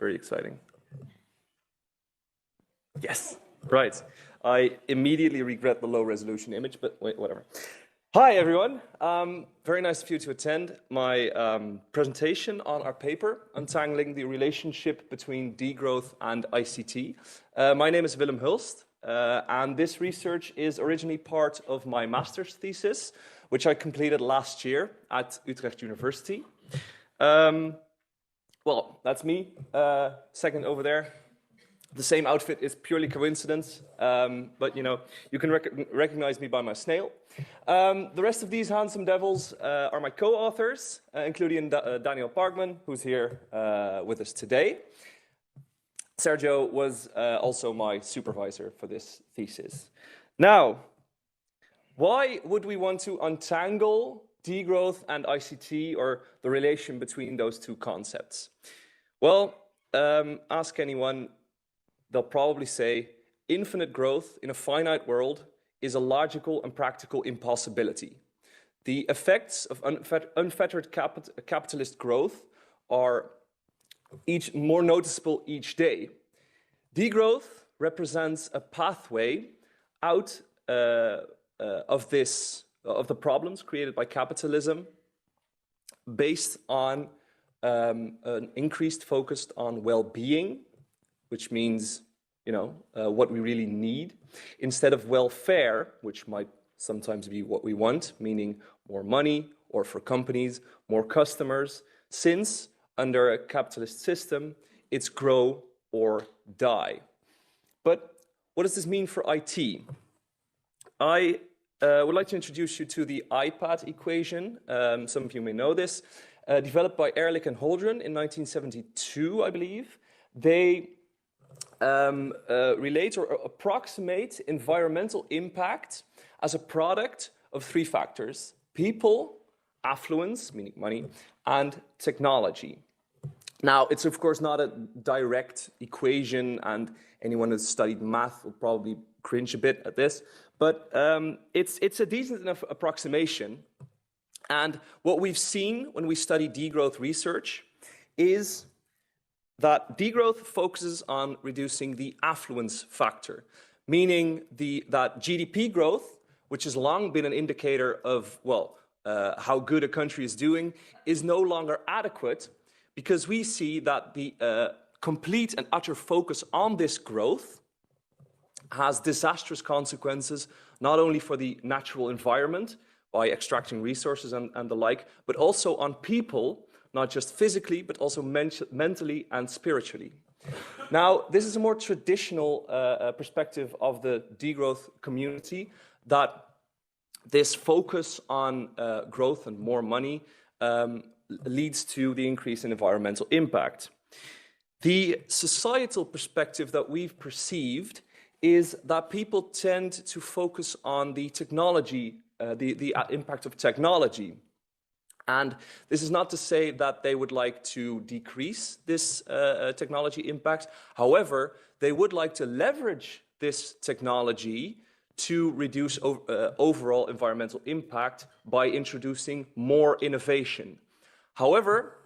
very exciting. Yes, right. I immediately regret the low resolution image, but wait, whatever. Hi, everyone. Very nice of you to attend my presentation on our paper, Untangling the Relationship Between Degrowth and ICT. My name is Willem Hulst, and this research is originally part of my master's thesis, which I completed last year at Utrecht University. Well, that's me, second over there. The same outfit is purely coincidence, but you know, you can recognize me by my snail. The rest of these handsome devils are my co-authors, including Daniel Pargman, who's here with us today. Sergio was also my supervisor for this thesis. Now, why would we want to untangle degrowth and ICT, or the relation between those two concepts? Well, ask anyone, they'll probably say infinite growth in a finite world is a logical and practical impossibility. The effects of unfettered capitalist growth are each more noticeable each day. Degrowth represents a pathway out of the problems created by capitalism, based on an increased focus on well-being, which means, you know, what we really need, instead of welfare, which might sometimes be what we want, meaning more money, or for companies, more customers, since under a capitalist system, it's grow or die. But what does this mean for IT? I would like to introduce you to the iPad equation. Some of you may know this. Developed by Ehrlich and Holdren in 1972, I believe. They relate or approximate environmental impact as a product of three factors: people, affluence, meaning money, and technology. Now, it's of course not a direct equation, and anyone who's studied math will probably cringe a bit at this, but it's a decent enough approximation. And what we've seen when we study degrowth research is that degrowth focuses on reducing the affluence factor, meaning that GDP growth, which has long been an indicator of, well, how good a country is doing, is no longer adequate, because we see that the complete and utter focus on this growth has disastrous consequences, not only for the natural environment, by extracting resources and the like, but also on people, not just physically, but also mentally and spiritually. Now, this is a more traditional perspective of the degrowth community, that this focus on growth and more money leads to the increase in environmental impact. The societal perspective that we've perceived is that people tend to focus on the technology, the impact of technology. And this is not to say that they would like to decrease this technology impact. However, they would like to leverage this technology to reduce overall environmental impact by introducing more innovation. However,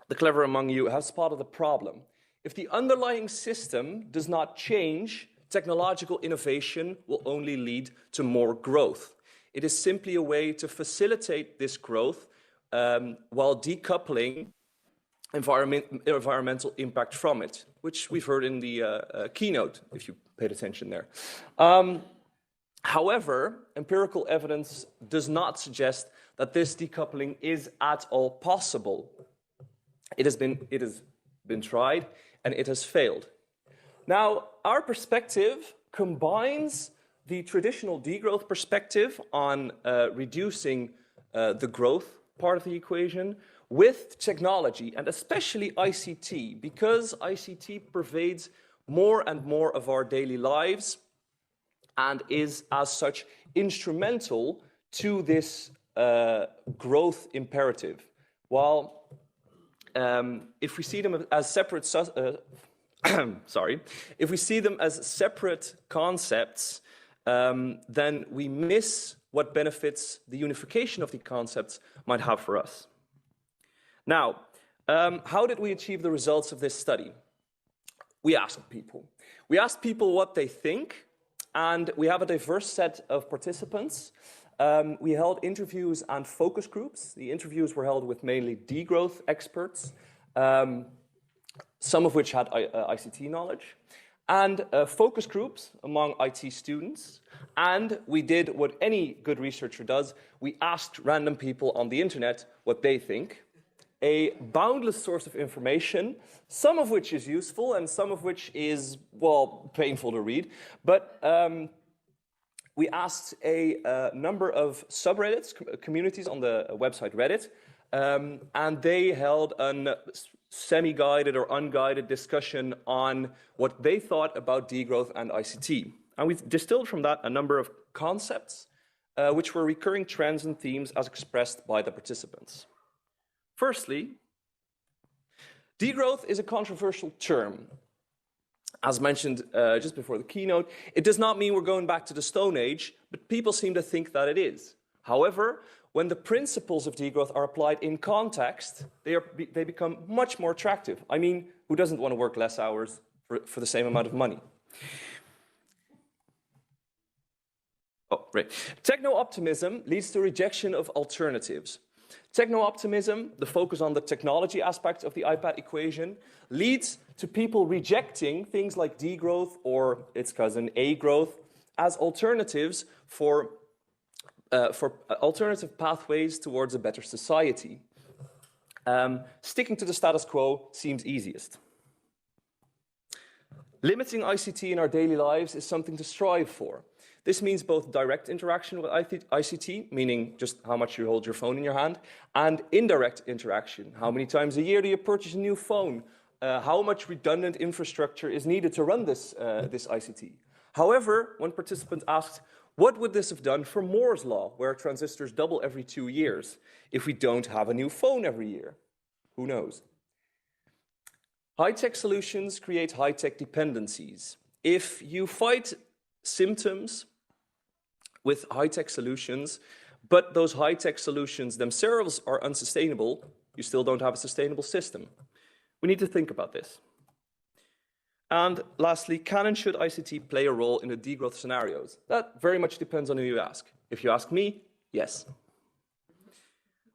the clever among you have spotted the problem. If the underlying system does not change, technological innovation will only lead to more growth. It is simply a way to facilitate this growth while decoupling environmental impact from it, which we've heard in the keynote, if you paid attention there. However, empirical evidence does not suggest that this decoupling is at all possible. It has been tried, and it has failed. Now, our perspective combines the traditional degrowth perspective on reducing the growth part of the equation with technology, and especially ICT, because ICT pervades more and more of our daily lives and is, as such, instrumental to this growth imperative. While if we see them as separate, if we see them as separate concepts, then we miss what benefits the unification of the concepts might have for us. Now, how did we achieve the results of this study? we asked people. We asked people what they think, and we have a diverse set of participants. We held interviews and focus groups. The interviews were held with mainly degrowth experts, some of which had ICT knowledge, and focus groups among IT students. And we did what any good researcher does. We asked random people on the internet what they think. A boundless source of information, some of which is useful and some of which is, well, painful to read. But we asked a number of subreddits, communities on the website Reddit, and they held a semi-guided or unguided discussion on what they thought about degrowth and ICT. And we distilled from that a number of concepts, which were recurring trends and themes as expressed by the participants. Firstly, degrowth is a controversial term. As mentioned just before the keynote, it does not mean we're going back to the Stone Age, but people seem to think that it is. However, when the principles of degrowth are applied in context, they become much more attractive. I mean, who doesn't want to work less hours for the same amount of money? Oh, right. Techno-optimism leads to rejection of alternatives. Techno-optimism, the focus on the technology aspect of the iPad equation, leads to people rejecting things like degrowth or its cousin A-growth as alternatives for alternative pathways towards a better society. Sticking to the status quo seems easiest. Limiting ICT in our daily lives is something to strive for. This means both direct interaction with ICT, meaning just how much you hold your phone in your hand, and indirect interaction. How many times a year do you purchase a new phone? How much redundant infrastructure is needed to run this ICT? However, one participant asked, what would this have done for Moore's law, where transistors double every 2 years, if we don't have a new phone every year? Who knows? High-tech solutions create high-tech dependencies. If you fight symptoms with high-tech solutions, but those high-tech solutions themselves are unsustainable, you still don't have a sustainable system. We need to think about this. And lastly, can and should ICT play a role in the degrowth scenarios? That very much depends on who you ask. If you ask me, yes.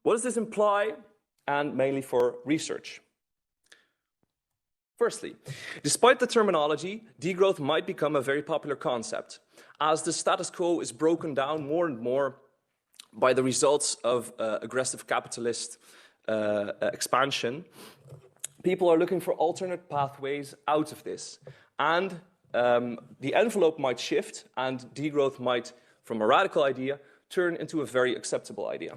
What does this imply? And mainly for research. Firstly, despite the terminology, degrowth might become a very popular concept, as the status quo is broken down more and more by the results of aggressive capitalist expansion. People are looking for alternate pathways out of this, and the envelope might shift, and degrowth might, from a radical idea, turn into a very acceptable idea.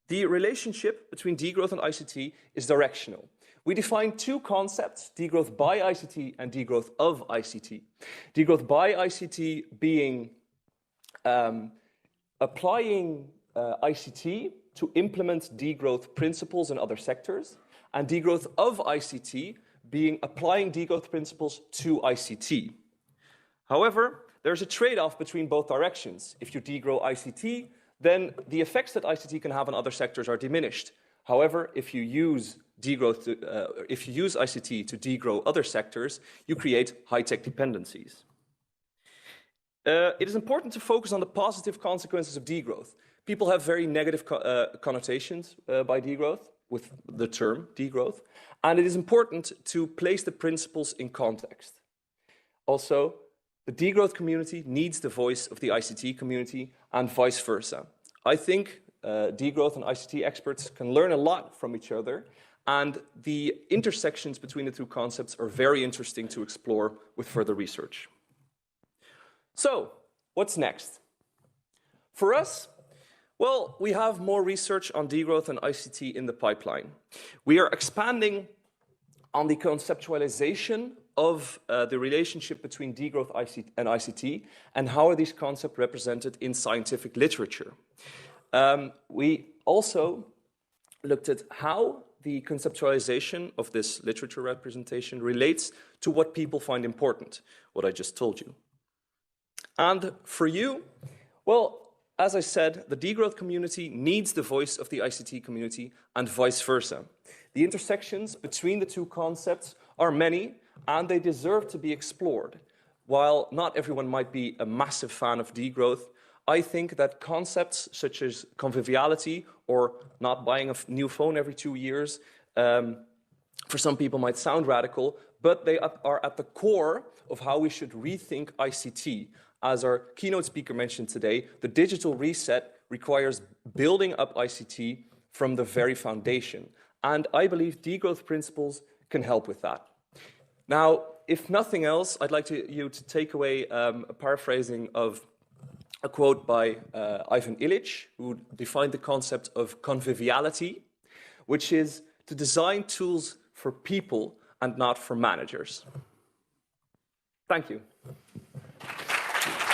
The relationship between degrowth and ICT is directional. We define two concepts, degrowth by ICT and degrowth of ICT. Degrowth by ICT being applying ICT to implement degrowth principles in other sectors, and degrowth of ICT being applying degrowth principles to ICT. However, there's a trade-off between both directions. If you degrow ICT, then the effects that ICT can have on other sectors are diminished. However, if you use ICT to degrow other sectors, you create high-tech dependencies. It is important to focus on the positive consequences of degrowth. People have very negative connotations by degrowth, with the term degrowth, and it is important to place the principles in context. Also, the degrowth community needs the voice of the ICT community and vice versa. I think degrowth and ICT experts can learn a lot from each other, and the intersections between the two concepts are very interesting to explore with further research. So, what's next? For us, well, we have more research on degrowth and ICT in the pipeline. We are expanding on the conceptualization of the relationship between degrowth and ICT, and how are these concepts represented in scientific literature. We also looked at how the conceptualization of this literature representation relates to what people find important, what I just told you. And for you, well, as I said, the degrowth community needs the voice of the ICT community and vice versa. The intersections between the two concepts are many, and they deserve to be explored. While not everyone might be a massive fan of degrowth, I think that concepts such as conviviality or not buying a new phone every 2 years, for some people might sound radical, but they are at the core of how we should rethink ICT. As our keynote speaker mentioned today, the digital reset requires building up ICT from the very foundation. And I believe degrowth principles can help with that. Now, if nothing else, I'd like you to take away a paraphrasing of a quote by Ivan Illich, who defined the concept of conviviality, which is to design tools for people and not for managers. Thank you.